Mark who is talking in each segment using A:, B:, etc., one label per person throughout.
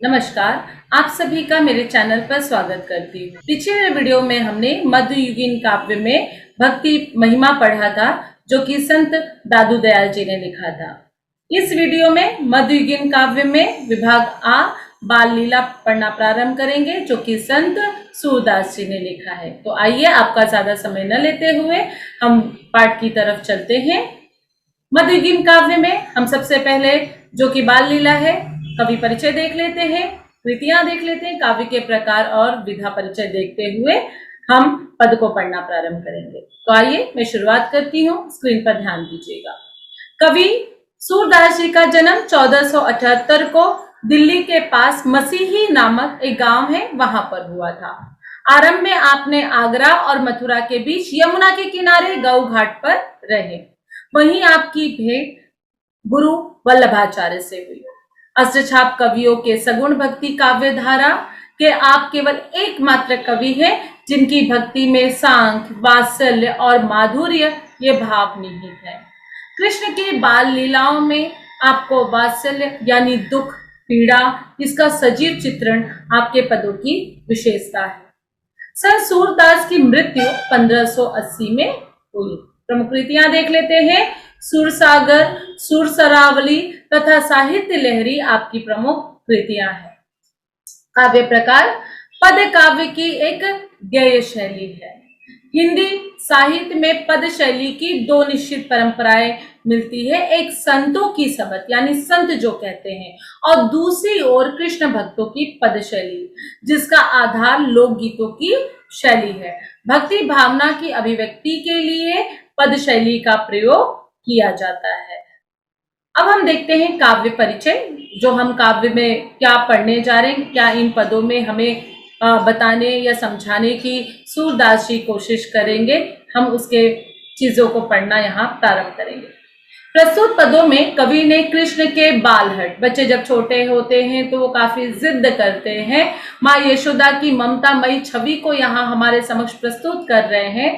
A: नमस्कार। आप सभी का मेरे चैनल पर स्वागत करती हूँ। पिछले वीडियो में हमने मध्ययुगीन काव्य में भक्ति महिमा पढ़ा था, जो कि संत दादू दयाल जी ने लिखा था। इस वीडियो में मध्ययुगीन काव्य में विभाग आ बाल लीला पढ़ना प्रारंभ करेंगे, जो कि संत सूरदास जी ने लिखा है। तो आइए, आपका ज्यादा समय न लेते हुए हम पाठ की तरफ चलते हैं। मध्ययुगीन काव्य में हम सबसे पहले जो कि बाल लीला है, कवि परिचय देख लेते हैं, कृतियां देख लेते हैं, काव्य के प्रकार और विधा परिचय देखते हुए हम पद को पढ़ना प्रारंभ करेंगे। तो आइए, मैं शुरुआत करती हूँ। स्क्रीन पर ध्यान दीजिएगा। कवि सूरदास जी का जन्म 1478 को दिल्ली के पास मसीही नामक एक गांव है, वहां पर हुआ था। आरंभ में आपने आगरा और मथुरा के बीच यमुना के किनारे गौ घाट पर रहे। वहीं आपकी भेंट गुरु वल्लभाचार्य से हुई। अष्टछाप कवियों के सगुण भक्ति काव्य धारा के आप केवल एकमात्र कवि हैं जिनकी भक्ति में सांख, वात्सल्य और माधुर्य ये भाव निहित है। कृष्ण की बाल लीलाओं में आपको वात्सल्य यानी दुख, पीड़ा, इसका सजीव चित्रण आपके पदों की विशेषता है। संत सूरदास की मृत्यु 1580 में हुई। प्रमुख कृतियां देख लेते हैं। सुरसागर, सुरसरावली तथा साहित्य लहरी आपकी प्रमुख कृतियां हैं। काव्य प्रकार पद काव्य की एक गेय शैली है। हिंदी साहित्य में पद शैली की दो निश्चित परंपराएं मिलती है। एक संतों की सबत यानी संत जो कहते हैं, और दूसरी ओर कृष्ण भक्तों की पद शैली, जिसका आधार लोकगीतों की शैली है। भक्ति भावना की अभिव्यक्ति के लिए पद शैली का प्रयोग किया जाता है। अब हम देखते हैं काव्य परिचय, जो हम काव्य में क्या पढ़ने जा रहे हैं, क्या इन पदों में हमें बताने या समझाने की सूरदास जी कोशिश करेंगे। हम उसके चीजों को पढ़ना यहाँ प्रारंभ करेंगे। प्रस्तुत पदों में कवि ने कृष्ण के बालहट, बच्चे जब छोटे होते हैं तो वो काफी जिद करते हैं, माँ यशोदा की ममतामयी छवि को यहाँ हमारे समक्ष प्रस्तुत कर रहे हैं।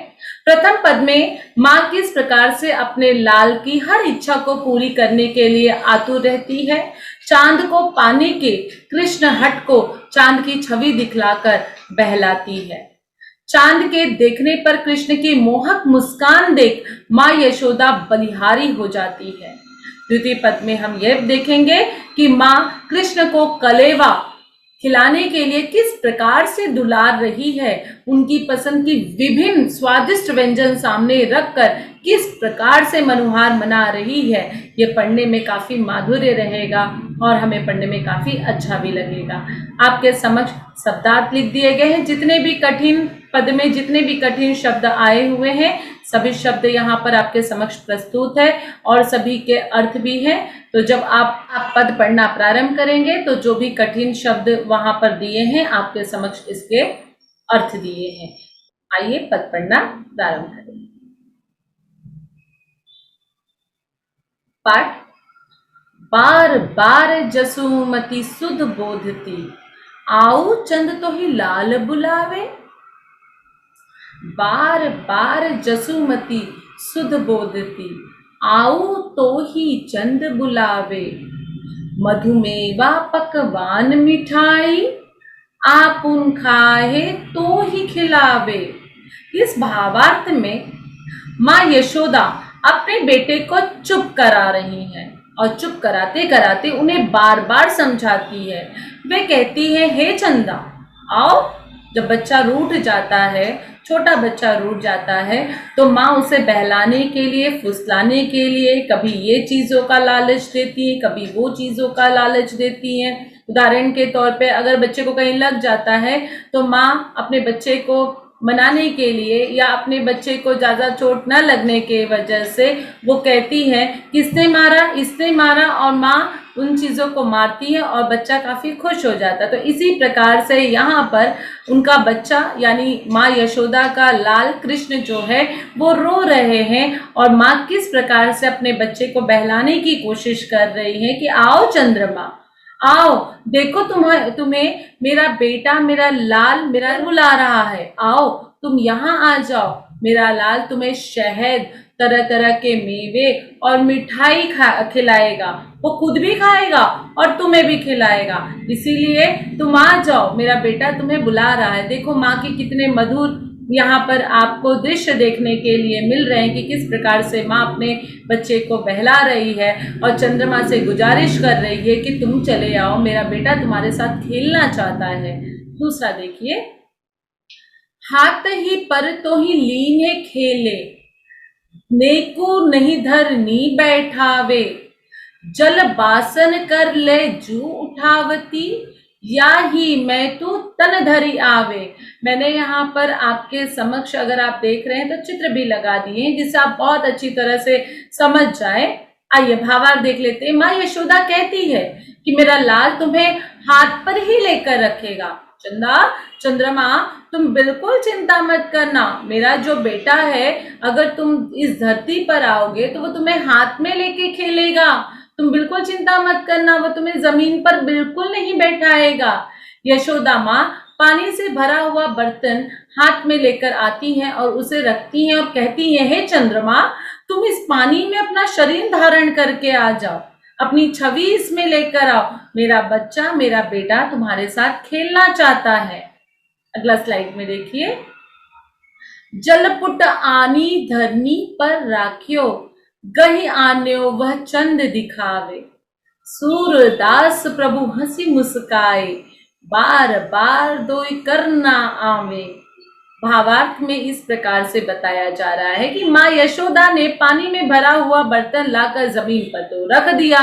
A: प्रथम पद में माँ किस प्रकार से अपने लाल की हर इच्छा को पूरी करने के लिए आतुर रहती है। चांद को पाने के कृष्ण हट को चांद की छवि दिखलाकर बहलाती है। चांद के देखने पर कृष्ण की मोहक मुस्कान देख माँ यशोदा बलिहारी हो जाती है। द्वितीय पद में हम यह देखेंगे कि माँ कृष्ण को कलेवा खिलाने के लिए किस प्रकार से दुलार रही है। उनकी पसंद की विभिन्न स्वादिष्ट व्यंजन सामने रखकर किस प्रकार से मनुहार मना रही है। ये पढ़ने में काफी माधुर्य रहेगा और हमें पढ़ने में काफी अच्छा भी लगेगा। आपके समक्ष शब्दार्थ लिख दिए गए हैं। जितने भी कठिन पद में जितने भी कठिन शब्द आए हुए हैं, सभी शब्द यहाँ पर आपके समक्ष प्रस्तुत है और सभी के अर्थ भी हैं। तो जब आप पद पढ़ना प्रारंभ करेंगे तो जो भी कठिन शब्द वहां पर दिए हैं, आपके समक्ष इसके अर्थ दिए हैं। आइए पद पढ़ना प्रारंभ करें। पाठ। बार बार जसुमती सुध बोधती, आओ चंद तो ही लाल बुलावे। बार बार जसुमती सुध बोधती, आओ तो ही चंद बुलावे। मधुमेवा पकवान मिठाई, आपुन खाए तो ही खिलावे। इस भावार्थ में माँ यशोदा अपने बेटे को चुप करा रही हैं और चुप कराते कराते उन्हें बार बार समझाती है। वे कहती है, हे चंदा आओ। जब बच्चा रूठ जाता है, छोटा बच्चा रूठ जाता है, तो माँ उसे बहलाने के लिए, फुसलाने के लिए कभी ये चीज़ों का लालच देती है, कभी वो चीज़ों का लालच देती है। उदाहरण के तौर पे अगर बच्चे को कहीं लग जाता है तो माँ अपने बच्चे को मनाने के लिए या अपने बच्चे को ज़्यादा चोट न लगने के वजह से वो कहती है, किसने मारा, इसने मारा, और माँ उन चीज़ों को मारती है और बच्चा काफ़ी खुश हो जाता है। तो इसी प्रकार से यहाँ पर उनका बच्चा यानी माँ यशोदा का लाल कृष्ण जो है वो रो रहे हैं और माँ किस प्रकार से अपने बच्चे को बहलाने की कोशिश कर रही है कि आओ चंद्रमा, आओ, देखो तुम्हें मेरा बेटा, मेरा लाल मेरा बुला रहा है। आओ तुम यहाँ आ जाओ, मेरा लाल तुम्हें शहद, तरह तरह के मेवे और मिठाई खिलाएगा। वो खुद भी खाएगा और तुम्हें भी खिलाएगा। इसीलिए तुम आ जाओ, मेरा बेटा तुम्हें बुला रहा है। देखो माँ के कितने मधुर यहाँ पर आपको दृश्य देखने के लिए मिल रहे हैं कि किस प्रकार से माँ अपने बच्चे को बहला रही है और चंद्रमा से गुजारिश कर रही है कि तुम चले आओ, मेरा बेटा तुम्हारे साथ खेलना चाहता है। दूसरा देखिए, हाथ ही पर तो ही लीने खेले, नेको नहीं धरनी बैठावे, जल बासन कर ले जू उठावती, या ही मैं तू तन धरी आवे। मैंने यहाँ पर आपके समक्ष, अगर आप देख रहे हैं तो चित्र भी लगा दिए हैं जिससे आप बहुत अच्छी तरह से समझ जाए। आइए भावार्थ देख लेते हैं। माँ यशोदा कहती है कि मेरा लाल तुम्हें हाथ पर ही लेकर रखेगा। चंद्रमा तुम बिल्कुल चिंता मत करना, मेरा जो बेटा है अगर तुम इस धरती पर आओगे तो वो तुम्हें हाथ में लेके खेलेगा। तुम बिल्कुल चिंता मत करना, वो तुम्हें जमीन पर बिल्कुल नहीं बैठाएगा। यशोदा माँ पानी से भरा हुआ बर्तन हाथ में लेकर आती हैं और उसे रखती हैं और कहती हैं, हे चंद्रमा, तुम इस पानी में अपना शरीर धारण करके आ जाओ, अपनी छवि इसमें लेकर आओ, मेरा बच्चा, मेरा बेटा तुम्हारे साथ खेलना चाहता है। अगला स्लाइड में देखिए, जलपुट आनी धरनी पर राखियो, गही आन्यो वह चंद दिखावे, सूरदास प्रभु हंसी मुस्काए, बार बार दोई करना आवे। भावार्थ में इस प्रकार से बताया जा रहा है कि माँ यशोदा ने पानी में भरा हुआ बर्तन लाकर जमीन पर तो रख दिया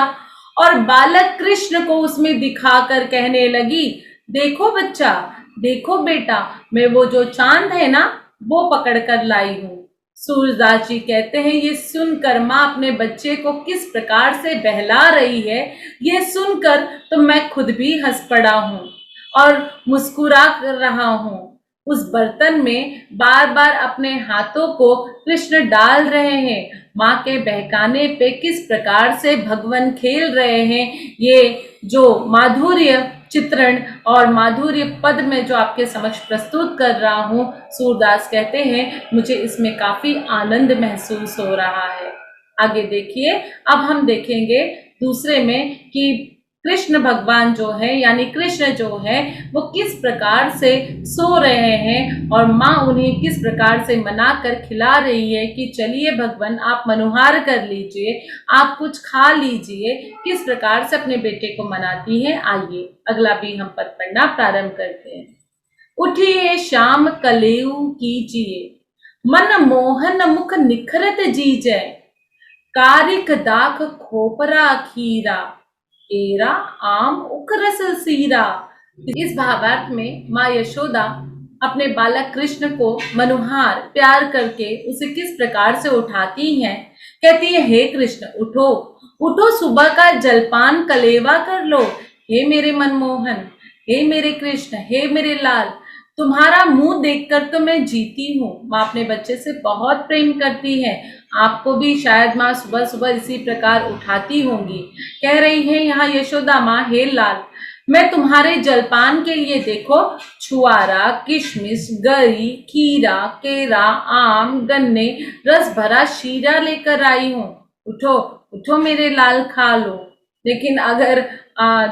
A: और बालक कृष्ण को उसमें दिखाकर कहने लगी, देखो बच्चा, देखो बेटा, मैं वो जो चांद है ना वो पकड़ कर लाई हूँ। सूरदास जी कहते हैं, ये सुनकर माँ अपने बच्चे को किस प्रकार से बहला रही है, ये सुनकर तो मैं खुद भी हंस पड़ा हूँ और मुस्कुरा कर रहा हूँ। उस बर्तन में बार बार अपने हाथों को कृष्ण डाल रहे हैं। माँ के बहकाने पे किस प्रकार से भगवान खेल रहे हैं, ये जो माधुर्य चित्रण और माधुर्य पद में जो आपके समक्ष प्रस्तुत कर रहा हूँ, सूरदास कहते हैं मुझे इसमें काफी आनंद महसूस हो रहा है। आगे देखिए, अब हम देखेंगे दूसरे में कि कृष्ण भगवान जो है यानी कृष्ण जो है वो किस प्रकार से सो रहे हैं और माँ उन्हें किस प्रकार से मना कर खिला रही है कि चलिए भगवान आप मनोहार कर लीजिए, आप कुछ खा लीजिए। किस प्रकार से अपने बेटे को मनाती है, आइए अगला भी हम पद पढ़ना प्रारंभ करते हैं। उठिए श्याम कलेऊ कीजिए, मन मोहन मुख निखरत जीजय, कारिक दाख खोपरा खीरा, एरा आम उकरस सीरा। इस भावार्थ में माँ यशोदा अपने बालक कृष्ण को मनुहार प्यार करके उसे किस प्रकार से उठाती हैं। कहती है, हे कृष्ण उठो, उठो, सुबह का जलपान कलेवा कर लो। हे मेरे मनमोहन, हे मेरे कृष्ण, हे मेरे लाल, तुम्हारा मुंह देखकर तो मैं जीती हूँ। माँ अपने बच्चे से बहुत प्रेम करती है। आपको भी शायद माँ सुबह सुबह इसी प्रकार उठाती होंगी। कह रही है यहाँ यशोदा माँ, हे लाल, मैं तुम्हारे जलपान के लिए देखो छुआरा, किशमिश, गरी, खीरा, केरा, आम, गन्ने, रस भरा शीरा लेकर आई हूँ। उठो उठो मेरे लाल, खा लो। लेकिन अगर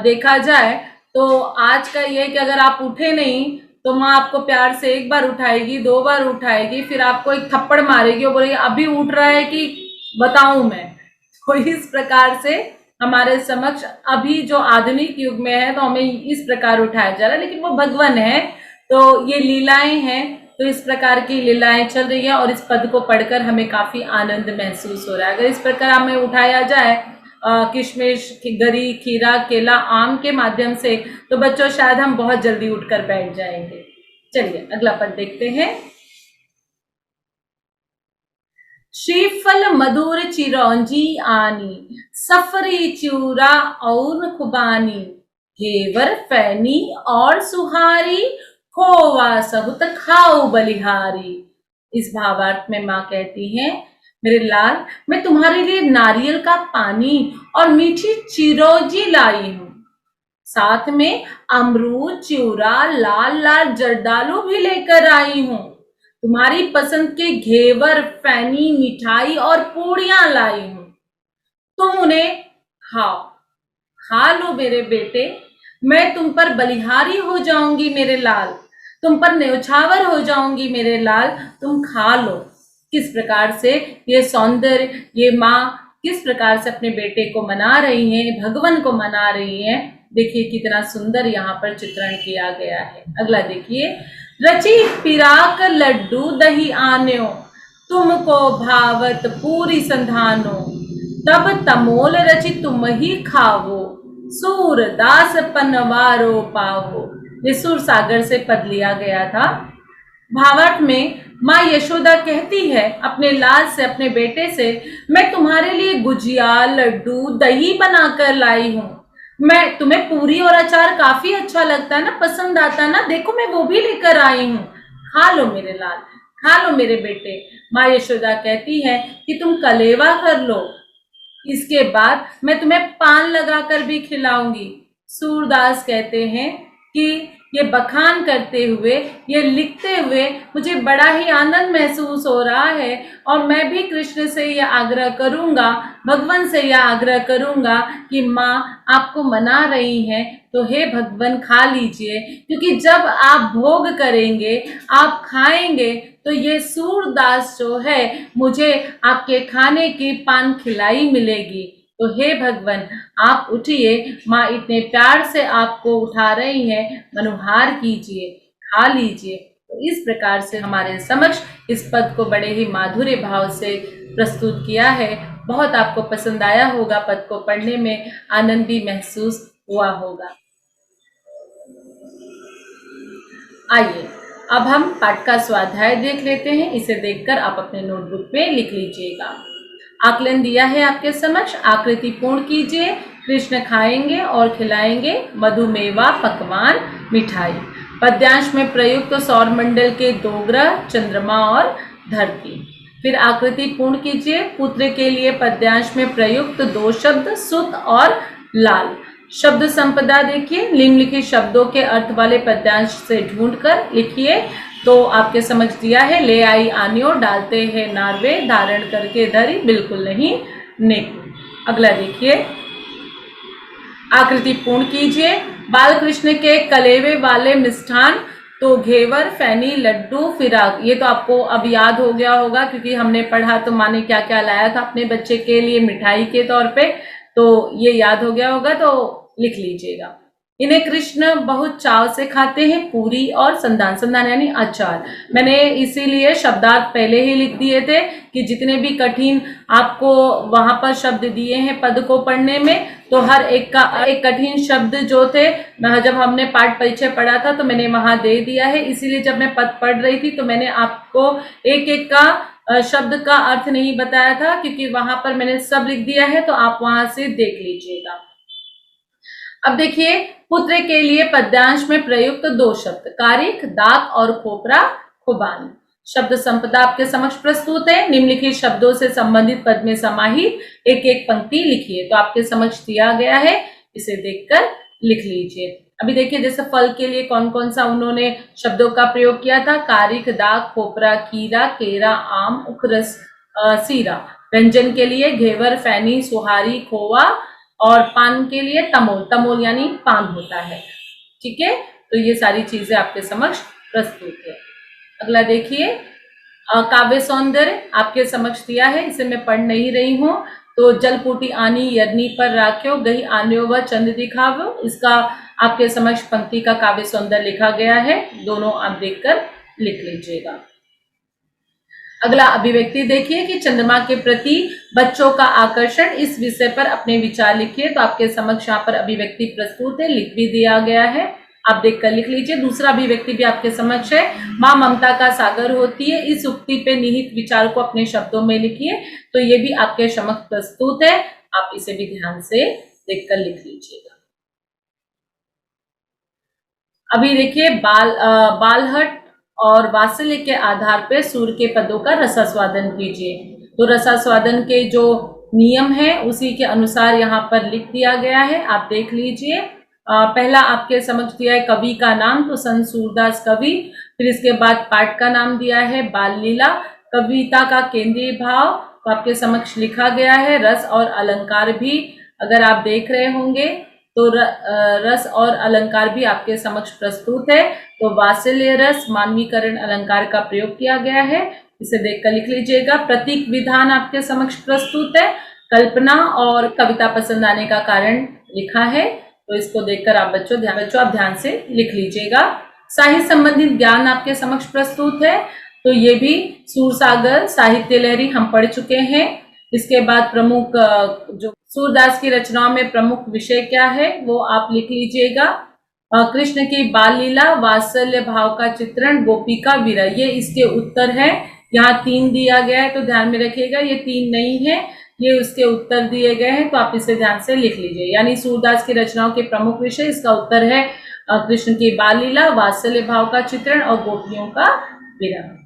A: देखा जाए तो आज का ये कि अगर आप उठे नहीं तो माँ आपको प्यार से एक बार उठाएगी, दो बार उठाएगी, फिर आपको एक थप्पड़ मारेगी और बोलेगी अभी उठ रहा है कि बताऊं मैं। तो इस प्रकार से हमारे समक्ष अभी जो आधुनिक युग में है तो हमें इस प्रकार उठाया जा रहा है, लेकिन वो भगवान है तो ये लीलाएं हैं। तो इस प्रकार की लीलाएं चल रही है और इस पद को पढ़कर हमें काफी आनंद महसूस हो रहा है। अगर इस प्रकार हमें उठाया जाए किशमिश, गरी, खीरा, केला, आम के माध्यम से, तो बच्चों शायद हम बहुत जल्दी उठकर बैठ जाएंगे। चलिए अगला पद देखते हैं। श्रीफल मधुर चिरौंजी आनी, सफरी चूरा और खुबानी, घेवर फैनी और सुहारी, खोवा सहुत खाओ बलिहारी। इस भावार्थ में माँ कहती हैं, मेरे लाल, मैं तुम्हारे लिए नारियल का पानी और मीठी चिरौंजी लाई हूँ, साथ में अमरूद, चिवड़ा, लाल लाल जर्दालू भी लेकर आई हूँ। तुम्हारी पसंद के घेवर, फैनी, मिठाई और पूड़ियां लाई हूं। तुम उन्हें खाओ। खा लो मेरे बेटे, मैं तुम पर बलिहारी हो जाऊंगी मेरे लाल, तुम पर न्यौछावर हो जाऊंगी मेरे लाल, तुम खा लो। किस प्रकार से ये सौंदर्य, ये माँ किस प्रकार से अपने बेटे को मना रही हैं, भगवान को मना रही हैं। देखिए कितना सुंदर यहाँ पर चित्रण किया गया है। अगला देखिए, रची पिराक लड्डू दही आन्यो, तुमको भावत पूरी संधानो, तब तमोल रचि तुम ही खावो, सूरदास पनवारो पावो। ये सूर सागर से पद लिया गया था। भावार्थ में माँ यशोदा कहती है अपने लाल से, अपने बेटे से, मैं तुम्हारे लिए गुजिया, लड्डू, दही बनाकर लाई हूँ। मैं तुम्हें पूरी और अचार काफी अच्छा लगता है ना, पसंद आता है ना, देखो मैं वो भी लेकर आई हूँ। खा लो मेरे लाल, खा लो मेरे बेटे। माँ यशोदा कहती है कि तुम कलेवा कर लो, इसके बाद मैं तुम्हें पान लगाकर भी खिलाऊंगी। सूरदास कहते हैं कि ये बखान करते हुए, ये लिखते हुए मुझे बड़ा ही आनंद महसूस हो रहा है, और मैं भी कृष्ण से यह आग्रह करूंगा, भगवान से यह आग्रह करूंगा कि माँ आपको मना रही हैं तो हे भगवान खा लीजिए, क्योंकि जब आप भोग करेंगे, आप खाएंगे, तो ये सूरदास जो है मुझे आपके खाने की पान खिलाई मिलेगी। तो हे भगवान आप उठिए, माँ इतने प्यार से आपको उठा रही हैं, मनुहार कीजिए, खा लीजिए। तो इस प्रकार से हमारे समक्ष इस पद को बड़े ही माधुर्य भाव से प्रस्तुत किया है। बहुत आपको पसंद आया होगा, पद को पढ़ने में आनंद भी महसूस हुआ होगा। आइए अब हम पाठ का स्वाध्याय देख लेते हैं। इसे देखकर आप अपने नोटबुक में लिख लीजिएगा। आकलन दिया है आपके समक्ष, आकृति पूर्ण कीजिए। कृष्ण खाएंगे और खिलाएंगे मधुमेवा पकवान मिठाई। पद्यांश में प्रयुक्त सौर मंडल के दो ग्रह, चंद्रमा और धरती। फिर आकृति पूर्ण कीजिए। पुत्र के लिए पद्यांश में प्रयुक्त दो शब्द सुत और लाल। शब्द संपदा देखिए, निम्नलिखित शब्दों के अर्थ वाले पद्यांश से ढूंढकर लिखिए। तो आपके समझ दिया है, ले आई आनियो, डालते हैं नारवे, धारण करके धरी, बिल्कुल नहीं नेकू। अगला देखिए, आकृति पूर्ण कीजिए। बाल कृष्ण के कलेवे वाले मिष्ठान, तो घेवर, फैनी, लड्डू, फिराक। ये तो आपको अब याद हो गया होगा, क्योंकि हमने पढ़ा तो माँ ने क्या क्या लाया था अपने बच्चे के लिए मिठाई के तौर पे, तो ये याद हो गया होगा, तो लिख लीजिएगा। इन्हें कृष्ण बहुत चाव से खाते हैं, पूरी और संधान। संधान यानी अचार। मैंने इसीलिए शब्दार्थ पहले ही लिख दिए थे कि जितने भी कठिन आपको वहां पर शब्द दिए हैं पद को पढ़ने में, तो हर एक का एक कठिन शब्द जो थे, जब हमने पाठ परिचय पढ़ा था तो मैंने वहां दे दिया है। इसीलिए जब मैं पद पढ़ रही थी तो मैंने आपको एक एक का शब्द का अर्थ नहीं बताया था, क्योंकि वहां पर मैंने सब लिख दिया है, तो आप वहां से देख लीजिएगा। अब देखिए, पुत्र के लिए पद्यांश में प्रयुक्त दो शब्द, कारिक, दाक और खोपरा, खुबानी। शब्द संपदा आपके समक्ष प्रस्तुत है। निम्नलिखित शब्दों से संबंधित पद में समाहित एक एक पंक्ति लिखिए। तो आपके समक्ष दिया गया है, इसे देखकर लिख लीजिए। अभी देखिए, जैसे फल के लिए कौन कौन सा उन्होंने शब्दों का प्रयोग किया था, कारिक, दाक, खोपरा, कीरा, केरा, आम, उखरस, सीरा। व्यंजन के लिए घेवर, फैनी, सुहारी, खोवा, और पान के लिए तमोल। तमोल यानी पान होता है। ठीक है, तो ये सारी चीजें आपके समक्ष प्रस्तुत है। अगला देखिए, काव्य सौंदर्य आपके समक्ष दिया है, इसे मैं पढ़ नहीं रही हूँ। तो जलपुटी आनी यरनी पर राख्यो, गही आन्यो व चंद दिखावो। इसका आपके समक्ष पंक्ति का काव्य सौंदर्य लिखा गया है, दोनों आप देखकर लिख लीजिएगा। अगला अभिव्यक्ति देखिए कि चंद्रमा के प्रति बच्चों का आकर्षण, इस विषय पर अपने विचार लिखिए। तो आपके समक्ष यहाँ पर अभिव्यक्ति प्रस्तुत है, लिख भी दिया गया है, आप देखकर लिख लीजिए। दूसरा अभिव्यक्ति भी आपके समक्ष है, माँ ममता का सागर होती है। इस उक्ति पे निहित विचार को अपने शब्दों में लिखिए। तो ये भी आपके समक्ष प्रस्तुत है, आप इसे भी ध्यान से देखकर लिख लीजिएगा। अभी देखिए, बालहट और वात्सल्य के आधार पर सूर्य के पदों का रसास्वादन कीजिए। तो रसास्वादन के जो नियम है उसी के अनुसार यहाँ पर लिख दिया गया है, आप देख लीजिए। पहला आपके समक्ष दिया है कवि का नाम, तो संत सूरदास कवि। फिर इसके बाद पाठ का नाम दिया है बाल लीला। कविता का केंद्रीय भाव तो आपके समक्ष लिखा गया है। रस और अलंकार भी अगर आप देख रहे होंगे तो रस और अलंकार भी आपके समक्ष प्रस्तुत है। तो वात्सल्य रस मानवीकरण अलंकार का प्रयोग किया गया है, इसे देखकर लिख लीजिएगा। प्रतीक विधान आपके समक्ष प्रस्तुत है। कल्पना और कविता पसंद आने का कारण लिखा है, तो इसको देखकर आप बच्चों ध्यान से लिख लीजिएगा। साहित्य संबंधित ज्ञान आपके समक्ष प्रस्तुत है, तो ये भी सूरसागर साहित्य लहरी हम पढ़ चुके हैं। इसके बाद प्रमुख जो सूरदास की रचनाओं में प्रमुख विषय क्या है वो आप लिख लीजिएगा। कृष्ण की बाल लीला, वात्सल्य भाव का चित्रण, गोपिका विरह, ये इसके उत्तर है। यहाँ 3 दिया गया है, तो ध्यान में रखिएगा ये 3 नहीं है, ये उसके उत्तर दिए गए हैं, तो आप इसे ध्यान से लिख लीजिए। यानी सूरदास की रचनाओं के प्रमुख विषय, इसका उत्तर है कृष्ण की बाल लीला, वात्सल्य भाव का चित्रण और गोपियों का विरह।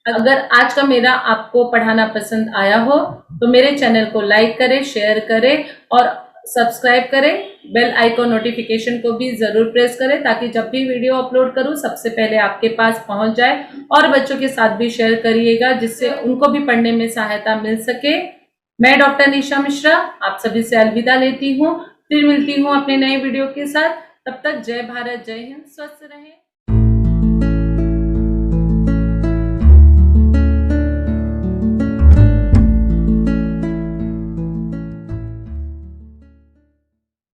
A: अगर आज का मेरा आपको पढ़ाना पसंद आया हो तो मेरे चैनल को लाइक करें, शेयर करें और सब्सक्राइब करें। बेल आइकॉन नोटिफिकेशन को भी जरूर प्रेस करें ताकि जब भी वीडियो अपलोड करूं सबसे पहले आपके पास पहुंच जाए। और बच्चों के साथ भी शेयर करिएगा जिससे उनको भी पढ़ने में सहायता मिल सके। मैं डॉक्टर निशा मिश्रा आप सभी से अलविदा लेती हूँ। फिर मिलती हूँ अपने नए वीडियो के साथ। तब तक जय भारत, जय हिंद, स्वस्थ रहें।